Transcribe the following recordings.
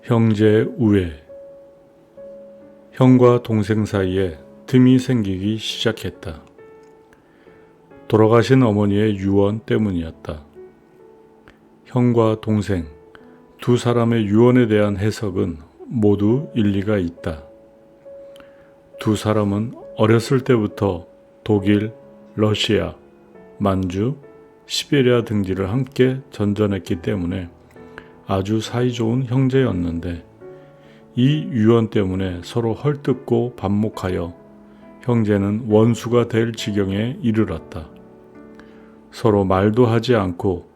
형제의 우애. 형과 동생 사이에 틈이 생기기 시작했다. 돌아가신 어머니의 유언 때문이었다. 형과 동생, 두 사람의 유언에 대한 해석은 모두 일리가 있다. 두 사람은 어렸을 때부터 독일, 러시아, 만주, 시베리아 등지를 함께 전전했기 때문에 아주 사이좋은 형제였는데 이 유언 때문에 서로 헐뜯고 반목하여 형제는 원수가 될 지경에 이르렀다. 서로 말도 하지 않고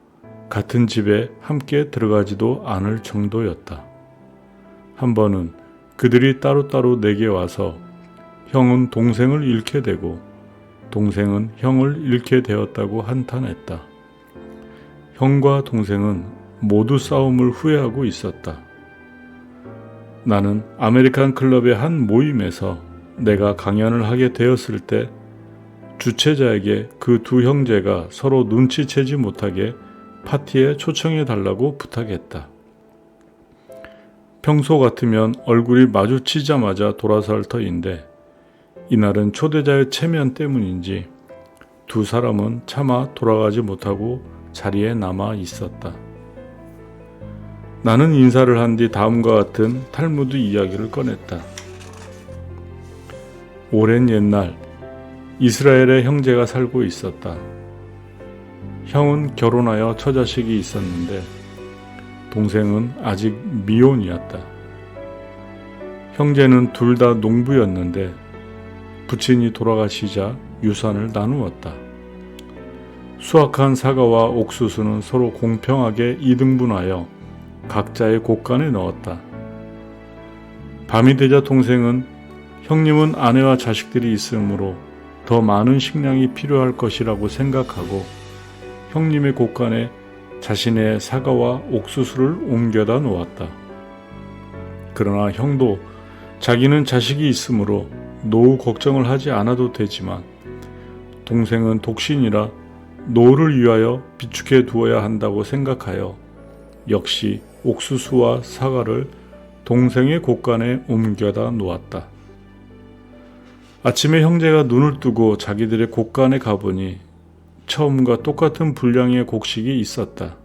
같은 집에 함께 들어가지도 않을 정도였다. 한 번은 그들이 따로따로 내게 와서 형은 동생을 잃게 되고 동생은 형을 잃게 되었다고 한탄했다. 형과 동생은 모두 싸움을 후회하고 있었다. 나는 아메리칸 클럽의 한 모임에서 내가 강연을 하게 되었을 때 주최자에게 그 두 형제가 서로 눈치채지 못하게 파티에 초청해 달라고 부탁했다. 평소 같으면 얼굴이 마주치자마자 돌아설 터인데 이날은 초대자의 체면 때문인지 두 사람은 차마 돌아가지 못하고 자리에 남아 있었다. 나는 인사를 한 뒤 다음과 같은 탈무드 이야기를 꺼냈다. 오랜 옛날 이스라엘에 형제가 살고 있었다. 형은 결혼하여 처자식이 있었는데 동생은 아직 미혼이었다. 형제는 둘 다 농부였는데 부친이 돌아가시자 유산을 나누었다. 수확한 사과와 옥수수는 서로 공평하게 2등분하여 각자의 곳간에 넣었다. 밤이 되자 동생은 형님은 아내와 자식들이 있으므로 더 많은 식량이 필요할 것이라고 생각하고 형님의 곳간에 자신의 사과와 옥수수를 옮겨다 놓았다. 그러나 형도 자기는 자식이 있으므로 노후 걱정을 하지 않아도 되지만 동생은 독신이라 노후를 위하여 비축해 두어야 한다고 생각하여 역시 옥수수와 사과를 동생의 곳간에 옮겨다 놓았다. 아침에 형제가 눈을 뜨고 자기들의 곳간에 가보니 처음과 똑같은 분량의 곡식이 있었다.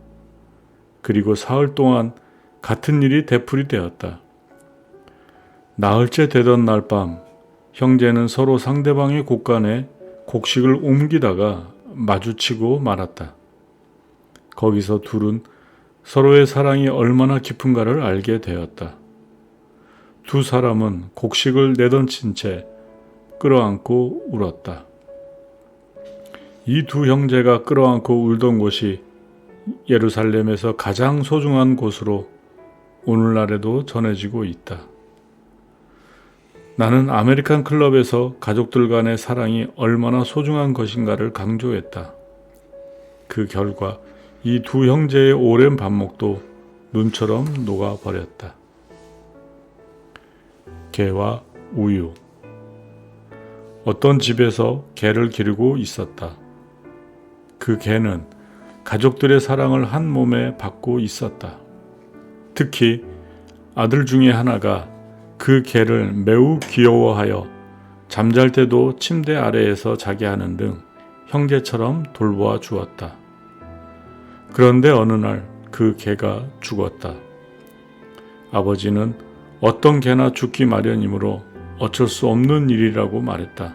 그리고 사흘 동안 같은 일이 되풀이되었다. 나흘째 되던 날 밤 형제는 서로 상대방의 곳간에 곡식을 옮기다가 마주치고 말았다. 거기서 둘은 서로의 사랑이 얼마나 깊은가를 알게 되었다. 두 사람은 곡식을 내던친 채 끌어안고 울었다. 이 두 형제가 끌어안고 울던 곳이 예루살렘에서 가장 소중한 곳으로 오늘날에도 전해지고 있다. 나는 아메리칸 클럽에서 가족들 간의 사랑이 얼마나 소중한 것인가를 강조했다. 그 결과 이 두 형제의 오랜 반목도 눈처럼 녹아버렸다. 개와 우유. 어떤 집에서 개를 기르고 있었다. 그 개는 가족들의 사랑을 한 몸에 받고 있었다. 특히 아들 중에 하나가 그 개를 매우 귀여워하여 잠잘 때도 침대 아래에서 자게 하는 등 형제처럼 돌보아 주었다. 그런데 어느 날 그 개가 죽었다. 아버지는 어떤 개나 죽기 마련이므로 어쩔 수 없는 일이라고 말했다.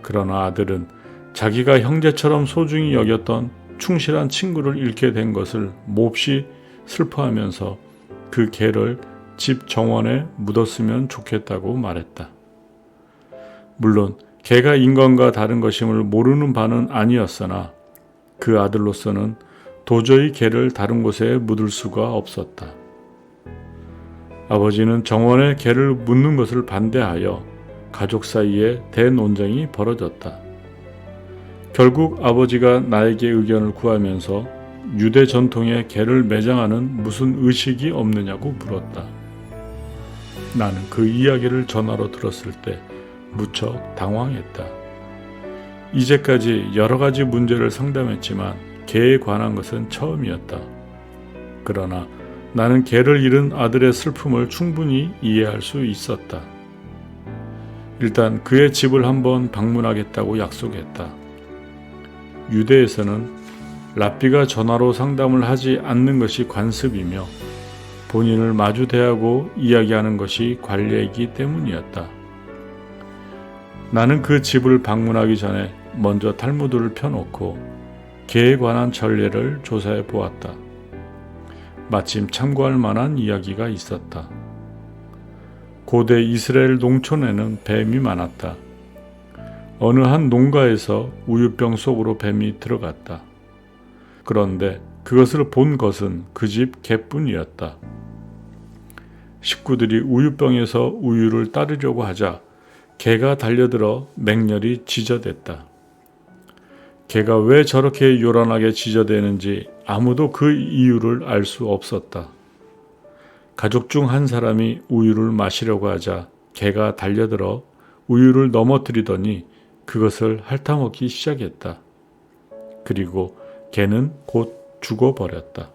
그러나 아들은 자기가 형제처럼 소중히 여겼던 충실한 친구를 잃게 된 것을 몹시 슬퍼하면서 그 개를 집 정원에 묻었으면 좋겠다고 말했다. 물론 개가 인간과 다른 것임을 모르는 바는 아니었으나 그 아들로서는 도저히 개를 다른 곳에 묻을 수가 없었다. 아버지는 정원에 개를 묻는 것을 반대하여 가족 사이에 대논쟁이 벌어졌다. 결국 아버지가 나에게 의견을 구하면서 유대 전통에 개를 매장하는 무슨 의식이 없느냐고 물었다. 나는 그 이야기를 전화로 들었을 때 무척 당황했다. 이제까지 여러 가지 문제를 상담했지만 개에 관한 것은 처음이었다. 그러나 나는 개를 잃은 아들의 슬픔을 충분히 이해할 수 있었다. 일단 그의 집을 한번 방문하겠다고 약속했다. 유대에서는 랍비가 전화로 상담을 하지 않는 것이 관습이며 본인을 마주 대하고 이야기하는 것이 관례이기 때문이었다. 나는 그 집을 방문하기 전에 먼저 탈무드를 펴놓고 개에 관한 전례를 조사해 보았다. 마침 참고할 만한 이야기가 있었다. 고대 이스라엘 농촌에는 뱀이 많았다. 어느 한 농가에서 우유병 속으로 뱀이 들어갔다. 그런데 그것을 본 것은 그 집 개뿐이었다. 식구들이 우유병에서 우유를 따르려고 하자 개가 달려들어 맹렬히 지저댔다. 개가 왜 저렇게 요란하게 지저대는지 아무도 그 이유를 알 수 없었다. 가족 중 한 사람이 우유를 마시려고 하자 개가 달려들어 우유를 넘어뜨리더니 그것을 핥아먹기 시작했다. 그리고 개는 곧 죽어버렸다.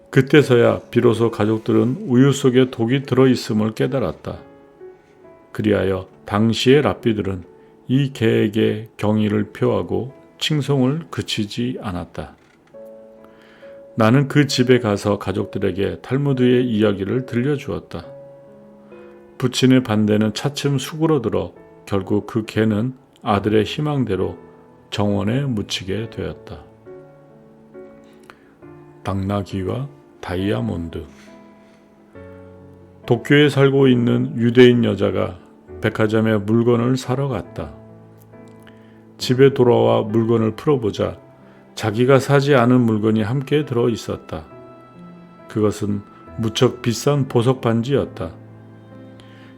그때서야 비로소 가족들은 우유 속에 독이 들어있음을 깨달았다. 그리하여 당시의 랍비들은 이 개에게 경의를 표하고 칭송을 그치지 않았다. 나는 그 집에 가서 가족들에게 탈무드의 이야기를 들려주었다. 부친의 반대는 차츰 수그러들어 결국 그 개는 아들의 희망대로 정원에 묻히게 되었다. 당나귀와 다이아몬드. 도쿄에 살고 있는 유대인 여자가 백화점에 물건을 사러 갔다. 집에 돌아와 물건을 풀어보자 자기가 사지 않은 물건이 함께 들어 있었다. 그것은 무척 비싼 보석 반지였다.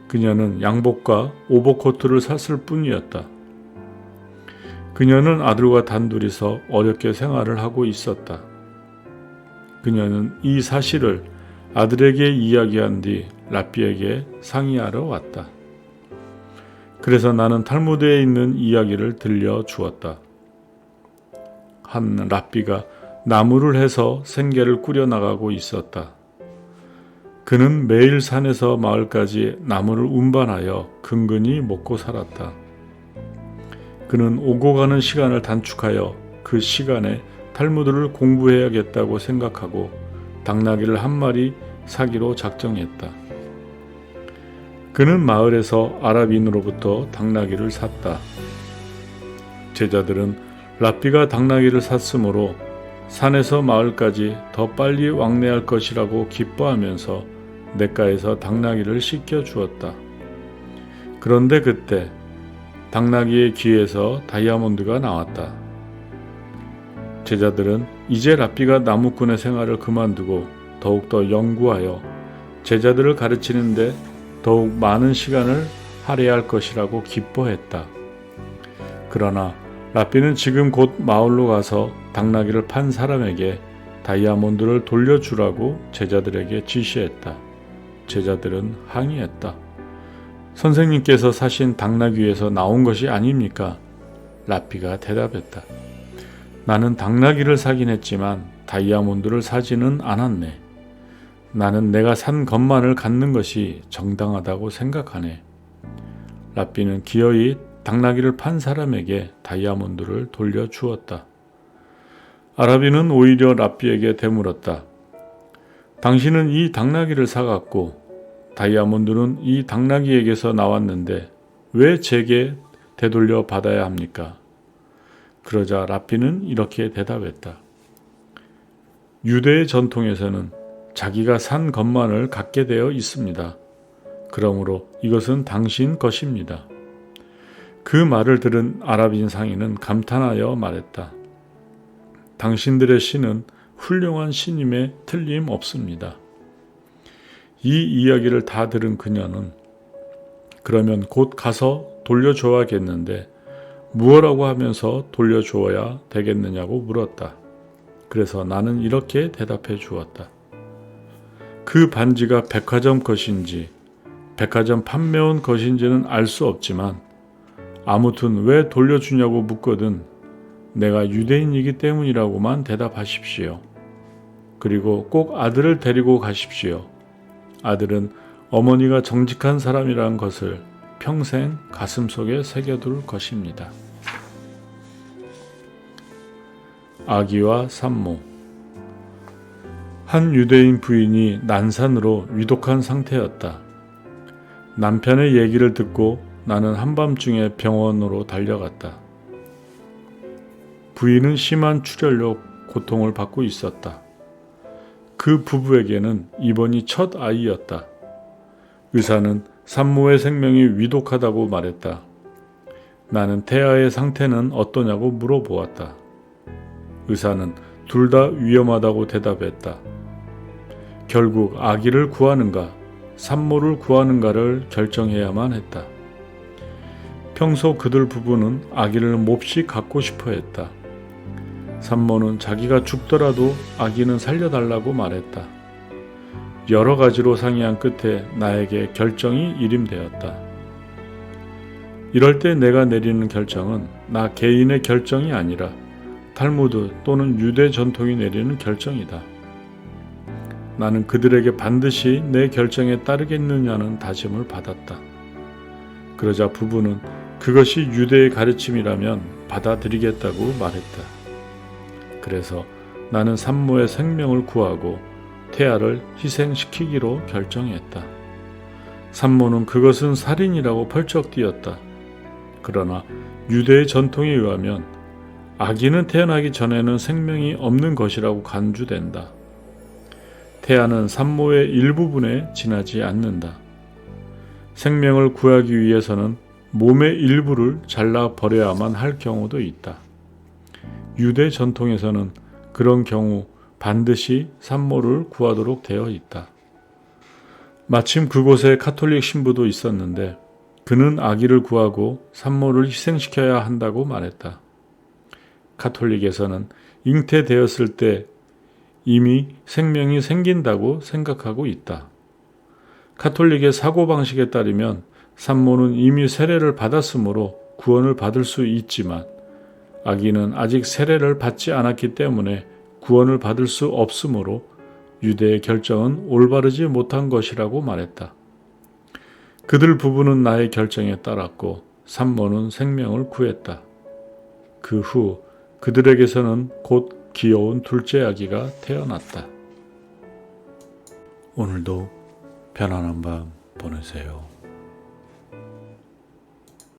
그녀는 양복과 오버코트를 샀을 뿐이었다. 그녀는 아들과 단둘이서 어렵게 생활을 하고 있었다. 그녀는 이 사실을 아들에게 이야기한 뒤 랍비에게 상의하러 왔다. 그래서 나는 탈무드에 있는 이야기를 들려주었다. 한 랍비가 나무를 해서 생계를 꾸려나가고 있었다. 그는 매일 산에서 마을까지 나무를 운반하여 근근히 먹고 살았다. 그는 오고 가는 시간을 단축하여 그 시간에 탈무드를 공부해야겠다고 생각하고 당나귀를 한 마리 사기로 작정했다. 그는 마을에서 아랍인으로부터 당나귀를 샀다. 제자들은 랍비가 당나귀를 샀으므로 산에서 마을까지 더 빨리 왕래할 것이라고 기뻐하면서 냇가에서 당나귀를 씻겨 주었다. 그런데 그때 당나귀의 귀에서 다이아몬드가 나왔다. 제자들은 이제 랍비가 나무꾼의 생활을 그만두고 더욱더 연구하여 제자들을 가르치는데 더욱 많은 시간을 할애할 것이라고 기뻐했다. 그러나 랍비는 지금 곧 마을로 가서 당나귀를 판 사람에게 다이아몬드를 돌려주라고 제자들에게 지시했다. 제자들은 항의했다. 선생님께서 사신 당나귀에서 나온 것이 아닙니까? 랍비가 대답했다. 나는 당나귀를 사긴 했지만 다이아몬드를 사지는 않았네. 나는 내가 산 것만을 갖는 것이 정당하다고 생각하네. 랍비는 기어이 당나귀를 판 사람에게 다이아몬드를 돌려주었다. 아랍인은 오히려 랍비에게 되물었다. 당신은 이 당나귀를 사갔고 다이아몬드는 이 당나귀에게서 나왔는데 왜 제게 되돌려 받아야 합니까? 그러자 랍비는 이렇게 대답했다. 유대의 전통에서는 자기가 산 것만을 갖게 되어 있습니다. 그러므로 이것은 당신 것입니다. 그 말을 들은 아랍인 상인은 감탄하여 말했다. 당신들의 신은 훌륭한 신임에 틀림없습니다. 이 이야기를 다 들은 그녀는 그러면 곧 가서 돌려줘야겠는데 무엇라고 하면서 돌려주어야 되겠느냐고 물었다. 그래서 나는 이렇게 대답해 주었다. 그 반지가 백화점 것인지 백화점 판매원 것인지는 알 수 없지만 아무튼 왜 돌려주냐고 묻거든 내가 유대인이기 때문이라고만 대답하십시오. 그리고 꼭 아들을 데리고 가십시오. 아들은 어머니가 정직한 사람이라는 것을 평생 가슴속에 새겨둘 것입니다. 아기와 산모. 한 유대인 부인이 난산으로 위독한 상태였다. 남편의 얘기를 듣고 나는 한밤중에 병원으로 달려갔다. 부인은 심한 출혈로 고통을 받고 있었다. 그 부부에게는 이번이 첫 아이였다. 의사는 산모의 생명이 위독하다고 말했다. 나는 태아의 상태는 어떠냐고 물어보았다. 의사는 둘 다 위험하다고 대답했다. 결국 아기를 구하는가, 산모를 구하는가를 결정해야만 했다. 평소 그들 부부는 아기를 몹시 갖고 싶어 했다. 산모는 자기가 죽더라도 아기는 살려달라고 말했다. 여러 가지로 상의한 끝에 나에게 결정이 이름되었다. 이럴 때 내가 내리는 결정은 나 개인의 결정이 아니라 탈무드 또는 유대 전통이 내리는 결정이다. 나는 그들에게 반드시 내 결정에 따르겠느냐는 다짐을 받았다. 그러자 부부는 그것이 유대의 가르침이라면 받아들이겠다고 말했다. 그래서 나는 산모의 생명을 구하고 태아를 희생시키기로 결정했다. 산모는 그것은 살인이라고 펄쩍 뛰었다. 그러나 유대의 전통에 의하면 아기는 태어나기 전에는 생명이 없는 것이라고 간주된다. 태아는 산모의 일부분에 지나지 않는다. 생명을 구하기 위해서는 몸의 일부를 잘라 버려야만 할 경우도 있다. 유대 전통에서는 그런 경우 반드시 산모를 구하도록 되어 있다. 마침 그곳에 카톨릭 신부도 있었는데 그는 아기를 구하고 산모를 희생시켜야 한다고 말했다. 카톨릭에서는 잉태되었을 때 이미 생명이 생긴다고 생각하고 있다. 카톨릭의 사고방식에 따르면 산모는 이미 세례를 받았으므로 구원을 받을 수 있지만 아기는 아직 세례를 받지 않았기 때문에 구원을 받을 수 없으므로 유대의 결정은 올바르지 못한 것이라고 말했다. 그들 부부는 나의 결정에 따랐고 산모는 생명을 구했다. 그 후 그들에게서는 곧 귀여운 둘째 아기가 태어났다. 오늘도 편안한 밤 보내세요.